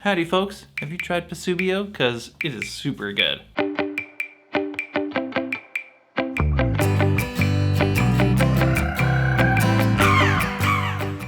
Howdy folks, have you tried Pasubio? Because it is super good.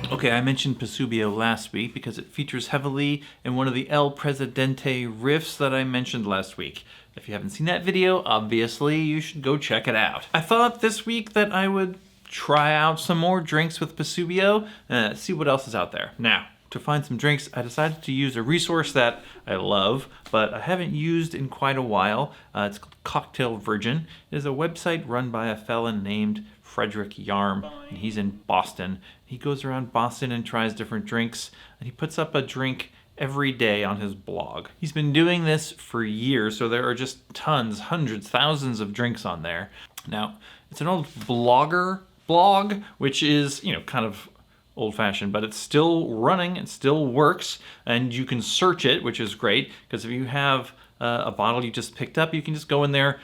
Okay, I mentioned Pasubio last week because it features heavily in one of the El Presidente riffs that I mentioned last week. If you haven't seen that video, obviously you should go check it out. I thought this week that I would try out some more drinks with Pasubio, see what else is out there. Now, to find some drinks, I decided to use a resource that I love, but I haven't used in quite a while. It's called Cocktail Virgin. It is a website run by a felon named Frederick Yarm, and he's in Boston. He goes around Boston and tries different drinks, and he puts up a drink every day on his blog. He's been doing this for years, so there are just tons, hundreds, thousands of drinks on there. Now, it's an old blogger blog, which is, kind of old-fashioned, but it's still running, it still works, and you can search it, which is great, because if you have a bottle you just picked up, you can just go in there,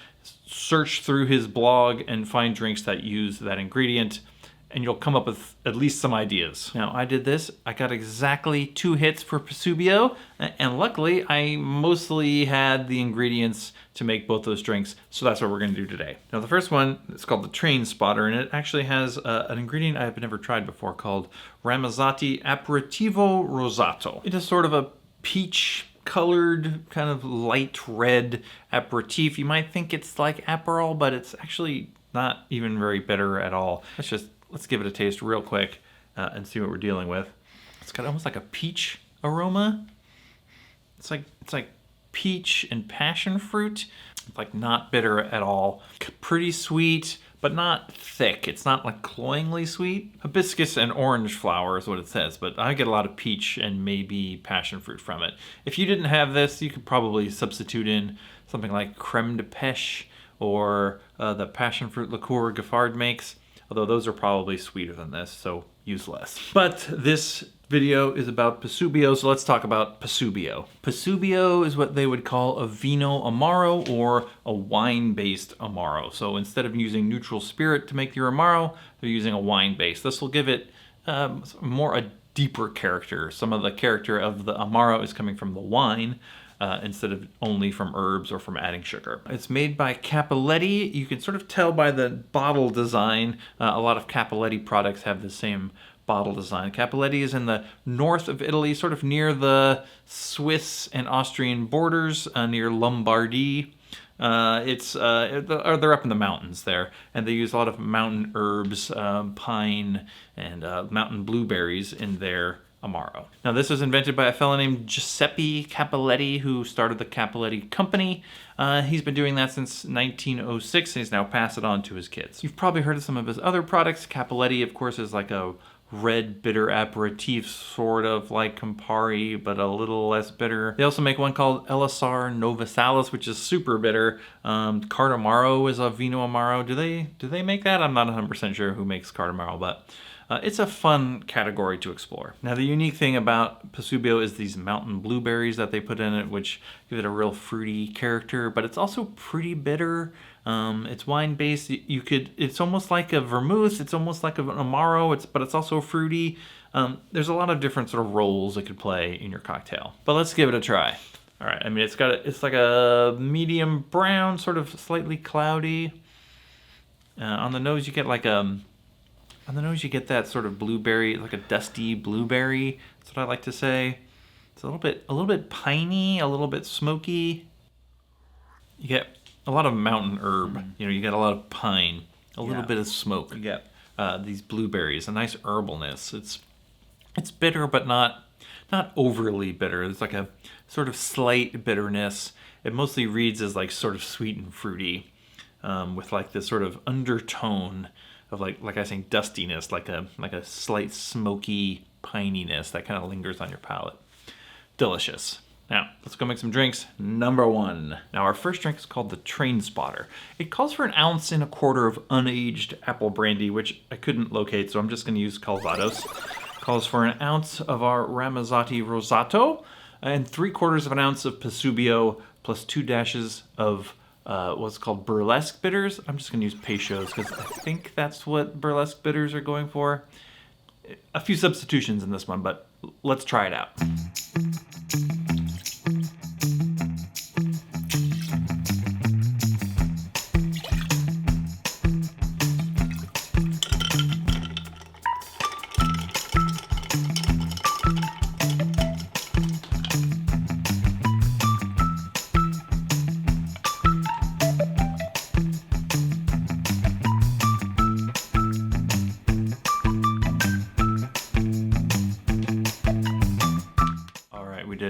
search through his blog, and find drinks that use that ingredient, and you'll come up with at least some ideas. Now, I did this. I got exactly 2 hits for Pasubio, and luckily, I mostly had the ingredients to make both those drinks, so that's what we're gonna do today. Now, the first one is called the Train Spotter, and it actually has an ingredient I've never tried before called Ramazzotti Aperitivo Rosato. It is sort of a peach-colored, kind of light red aperitif. You might think it's like Aperol, but it's actually not even very bitter at all. Let's give it a taste real quick and see what we're dealing with. It's got almost like a peach aroma. It's like peach and passion fruit. It's like not bitter at all. Pretty sweet, but not thick. It's not like cloyingly sweet. Hibiscus and orange flower is what it says, but I get a lot of peach and maybe passion fruit from it. If you didn't have this, you could probably substitute in something like creme de pêche or the passion fruit liqueur Giffard makes. Although those are probably sweeter than this, so use less. But this video is about Pasubio, so let's talk about Pasubio. Pasubio is what they would call a Vino Amaro or a wine-based Amaro. So instead of using neutral spirit to make your Amaro, they're using a wine base. This will give it a deeper character. Some of the character of the Amaro is coming from the wine, instead of only from herbs or from adding sugar. It's made by Cappelletti. You can sort of tell by the bottle design. A lot of Cappelletti products have the same bottle design. Cappelletti is in the north of Italy, sort of near the Swiss and Austrian borders, near Lombardy. They're up in the mountains there, and they use a lot of mountain herbs, pine, and mountain blueberries in their Amaro. Now, this was invented by a fellow named Giuseppe Cappelletti, who started the Cappelletti Company. He's been doing that since 1906, and he's now passed it on to his kids. You've probably heard of some of his other products. Cappelletti, of course, is like a red bitter aperitif, sort of like Campari, but a little less bitter. They also make one called Elisar Novasalis, which is super bitter. Cardamaro is a Vino Amaro. Do they make that? I'm not 100% sure who makes Cardamaro, but it's a fun category to explore. Now, the unique thing about Pasubio is these mountain blueberries that they put in it, which give it a real fruity character, but it's also pretty bitter. It's wine-based. It's almost like a vermouth. It's almost like an Amaro, but it's also fruity. There's a lot of different sort of roles it could play in your cocktail. But let's give it a try. All right, I mean, it's like a medium brown, sort of slightly cloudy. On the nose, you get that sort of blueberry, like a dusty blueberry. That's what I like to say. It's a little bit piney, a little bit smoky. You get a lot of mountain herb. You get a lot of pine, a little bit of smoke. You get these blueberries, a nice herbalness. It's bitter, but not overly bitter. It's like a sort of slight bitterness. It mostly reads as like sort of sweet and fruity, with like this sort of undertone of like I was saying, dustiness, like a slight smoky pininess that kind of lingers on your palate. Delicious. Now, let's go make some drinks. Number 1. Now, our first drink is called the Train Spotter. It calls for 1.25 ounces of unaged apple brandy, which I couldn't locate, so I'm just going to use Calvados. Calls for 1 ounce of our Ramazzotti Rosato, and 3/4 ounce of Pasubio, plus 2 dashes of what's called Burlesque bitters. I'm just going to use Peychaud because I think that's what Burlesque bitters are going for. A few substitutions in this one, but let's try it out.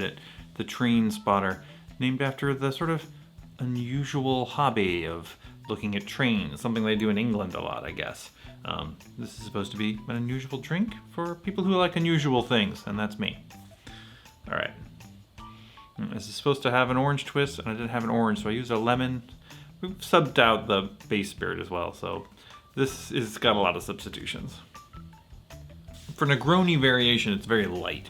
it, the train spotter, named after the sort of unusual hobby of looking at trains, something they do in England a lot, I guess. This is supposed to be an unusual drink for people who like unusual things, and that's me. All right. This is supposed to have an orange twist, and I didn't have an orange, so I used a lemon. We've subbed out the base spirit as well, so this has got a lot of substitutions. For Negroni variation, it's very light.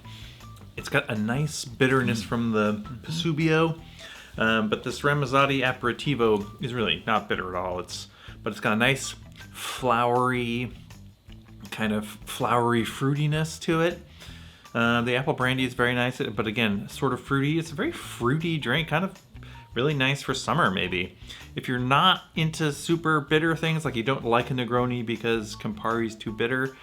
It's got a nice bitterness from the Pasubio, but this Ramazzotti Aperitivo is really not bitter at all. But it's got a nice flowery, kind of flowery fruitiness to it. The apple brandy is very nice, but again, sort of fruity. It's a very fruity drink, kind of really nice for summer maybe. If you're not into super bitter things, like you don't like a Negroni because Campari's too bitter,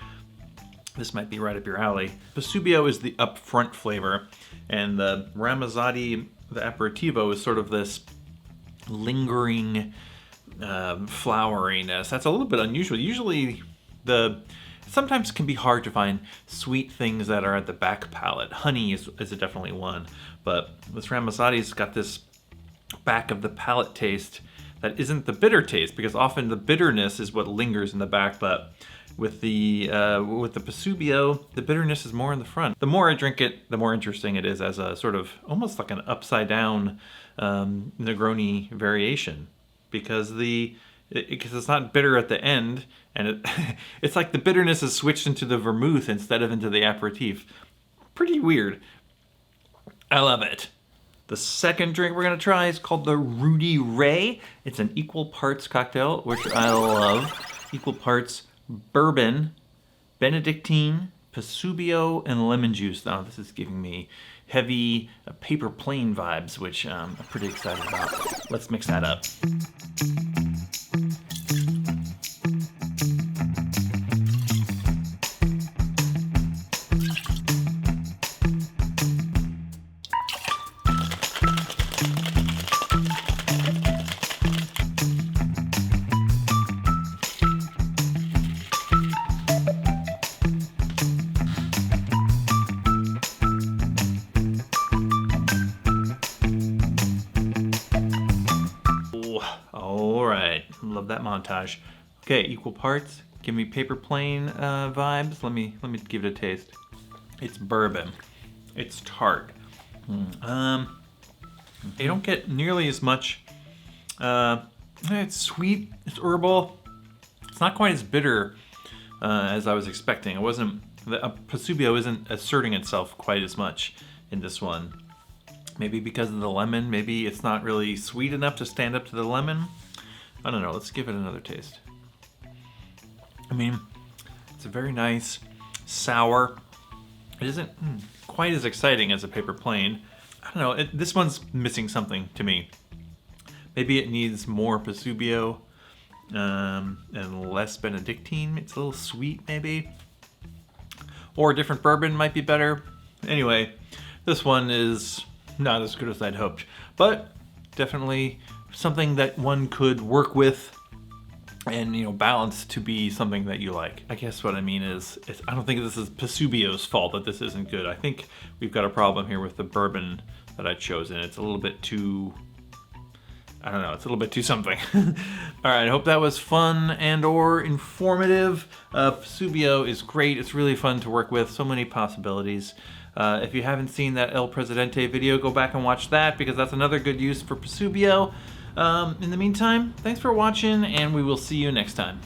this might be right up your alley. Pasubio is the upfront flavor, and the Ramazzotti, the Aperitivo, is sort of this lingering floweriness. That's a little bit unusual. Usually sometimes it can be hard to find sweet things that are at the back palate. Honey is definitely one, but this Ramazzotti's got this back of the palate taste that isn't the bitter taste, because often the bitterness is what lingers in the back, but with the Pasubio, the bitterness is more in the front. The more I drink it, the more interesting it is as a sort of almost like an upside down Negroni variation, because it's not bitter at the end, and it's like the bitterness is switched into the vermouth instead of into the aperitif. Pretty weird. I love it. The second drink we're gonna try is called the Rudy Ray. It's an equal parts cocktail, which I love. Equal parts bourbon, Benedictine, Pasubio, and lemon juice. Now this is giving me heavy paper plane vibes, which I'm pretty excited about. Let's mix that up. Love that montage. Okay, equal parts. Give me paper plane vibes. Let me give it a taste. It's bourbon. It's tart. You don't get nearly as much. It's sweet. It's herbal. It's not quite as bitter as I was expecting. The Pasubio isn't asserting itself quite as much in this one. Maybe because of the lemon. Maybe it's not really sweet enough to stand up to the lemon. I don't know, let's give it another taste. I mean, it's a very nice, sour. It isn't quite as exciting as a paper plane. I don't know, this one's missing something to me. Maybe it needs more Pasubio and less Benedictine. It's a little sweet, maybe. Or a different bourbon might be better. Anyway, this one is not as good as I'd hoped, but definitely something that one could work with and balance to be something that you like. I guess what I mean is, I don't think this is Pasubio's fault that this isn't good. I think we've got a problem here with the bourbon that I chose, and it's a little bit too, I don't know, it's a little bit too something. All right, I hope that was fun and or informative. Pasubio is great. It's really fun to work with. So many possibilities. If you haven't seen that El Presidente video, go back and watch that, because that's another good use for Pasubio. In the meantime, thanks for watching, and we will see you next time.